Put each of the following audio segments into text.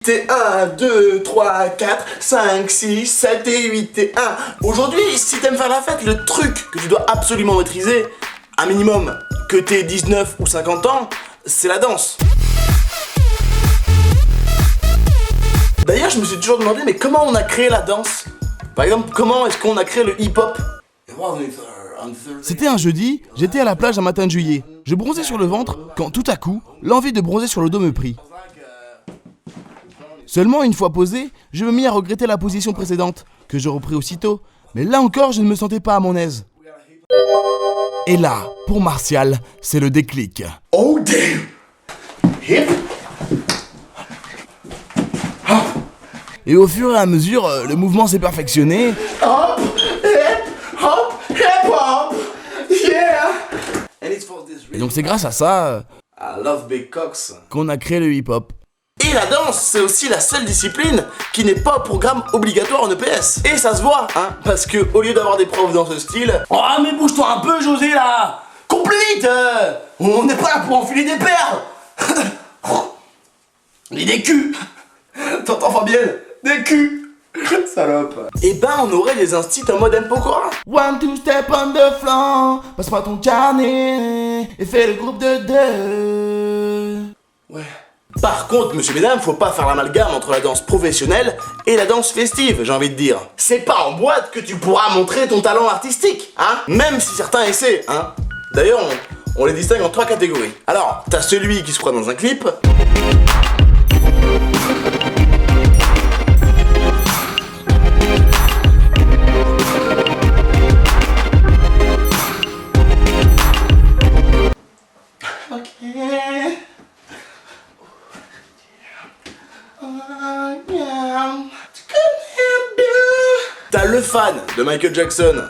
T'es 1, 2, 3, 4, 5, 6, 7 et 8 et 1. Aujourd'hui, si t'aimes faire la fête, le truc que tu dois absolument maîtriser, un minimum, que t'aies 19 ou 50 ans, c'est la danse. D'ailleurs, je me suis toujours demandé, mais comment on a créé la danse? Par exemple, comment est-ce qu'on a créé le hip-hop? C'était un jeudi, j'étais à la plage un matin de juillet. Je bronzais sur le ventre quand tout à coup, l'envie de bronzer sur le dos me prit. Seulement une fois posé, je me mis à regretter la position précédente, que je repris aussitôt. Mais là encore, je ne me sentais pas à mon aise. Et là, pour Martial, c'est le déclic. Oh damn! Hip! Et au fur et à mesure, le mouvement s'est perfectionné. Hop! Hip! Hop! Hip hop! Yeah! Et donc c'est grâce à ça I love big cocks. qu'on a créé le hip-hop. Et la danse, c'est aussi la seule discipline qui n'est pas au programme obligatoire en EPS. Et ça se voit, hein, parce que au lieu d'avoir des profs dans ce style, oh mais bouge-toi un peu, José là, complète, on n'est pas là pour enfiler des perles. Ni des culs. T'entends Fabienne? Des culs. Salope. Et ben on aurait des instits en mode Mpokora. 1, 2, step on the floor, passe-moi ton carnet et fais le groupe de deux. Ouais. Par contre, monsieur mesdames, faut pas faire l'amalgame entre la danse professionnelle et la danse festive, j'ai envie de dire. C'est pas en boîte que tu pourras montrer ton talent artistique, hein. Même si certains essaient, hein. D'ailleurs, on les distingue en 3 catégories. Alors, t'as celui qui se croit dans un clip. T'as le fan de Michael Jackson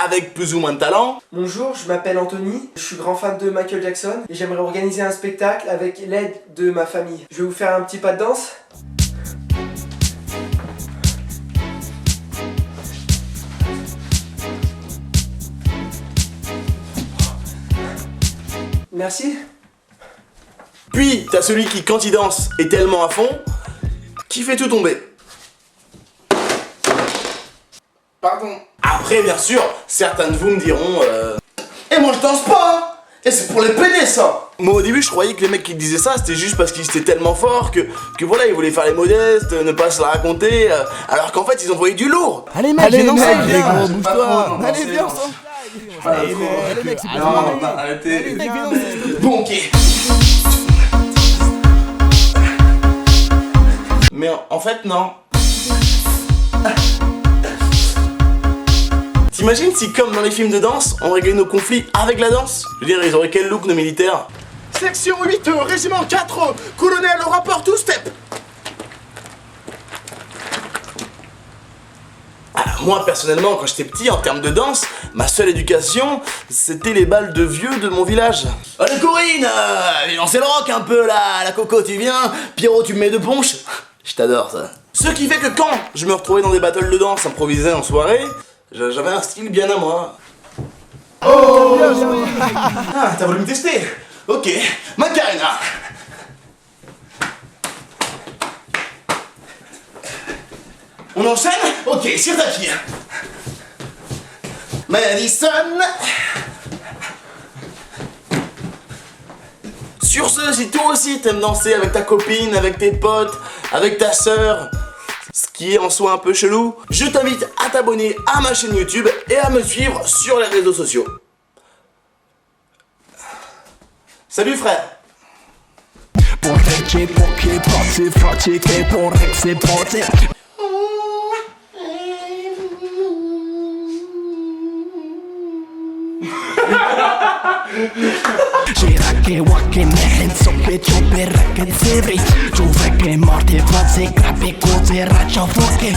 avec plus ou moins de talent. Bonjour, je m'appelle Anthony, je suis grand fan de Michael Jackson et j'aimerais organiser un spectacle avec l'aide de ma famille. Je vais vous faire un petit pas de danse. Merci. Puis t'as celui qui, quand il danse, est tellement à fond qui fait tout tomber. Pardon. Après, bien sûr, certains de vous me diront et moi je danse pas hein. Et c'est pour les pédés ça. Moi au début je croyais que les mecs qui disaient ça c'était juste parce qu'ils étaient tellement forts que voilà ils voulaient faire les modestes, ne pas se la raconter, alors qu'en fait ils envoyaient du lourd. Allez mec, Allez, viens danser, mec, viens, viens. gros, bouge-toi. Non, Allez, non, viens, non, on s'en. Allez mec, c'est Non, pas bah, arrêtez. Allez mec, viens danser. Bon ok. Mais en fait non. T'imagines si comme dans les films de danse, on réglait nos conflits avec la danse? Je veux dire, ils auraient quel look nos militaires? Section 8, régiment 4, colonel au rapport two step. Moi personnellement, quand j'étais petit, en termes de danse, ma seule éducation, c'était les balles de vieux de mon village. Allez Corinne, viens danser le rock un peu là, la Coco tu viens, Pierrot tu me mets de punch. Je t'adore ça. Ce qui fait que quand je me retrouvais dans des battles de danse improvisés en soirée, j'avais un style bien à moi. Oh, ah, t'as voulu me tester? Ok, Macarena. On enchaîne? Ok, sur ta fille. Madison. Sur ce, si toi aussi t'aimes danser avec ta copine, avec tes potes, avec ta sœur, ce qui est en soi un peu chelou, je t'invite à t'abonner à ma chaîne YouTube et à me suivre sur les réseaux sociaux. Salut frère. Žirake, wake, mehen, sope, čope, raket, sevri Čuveke, morte, vace, krape, koze, rača, foke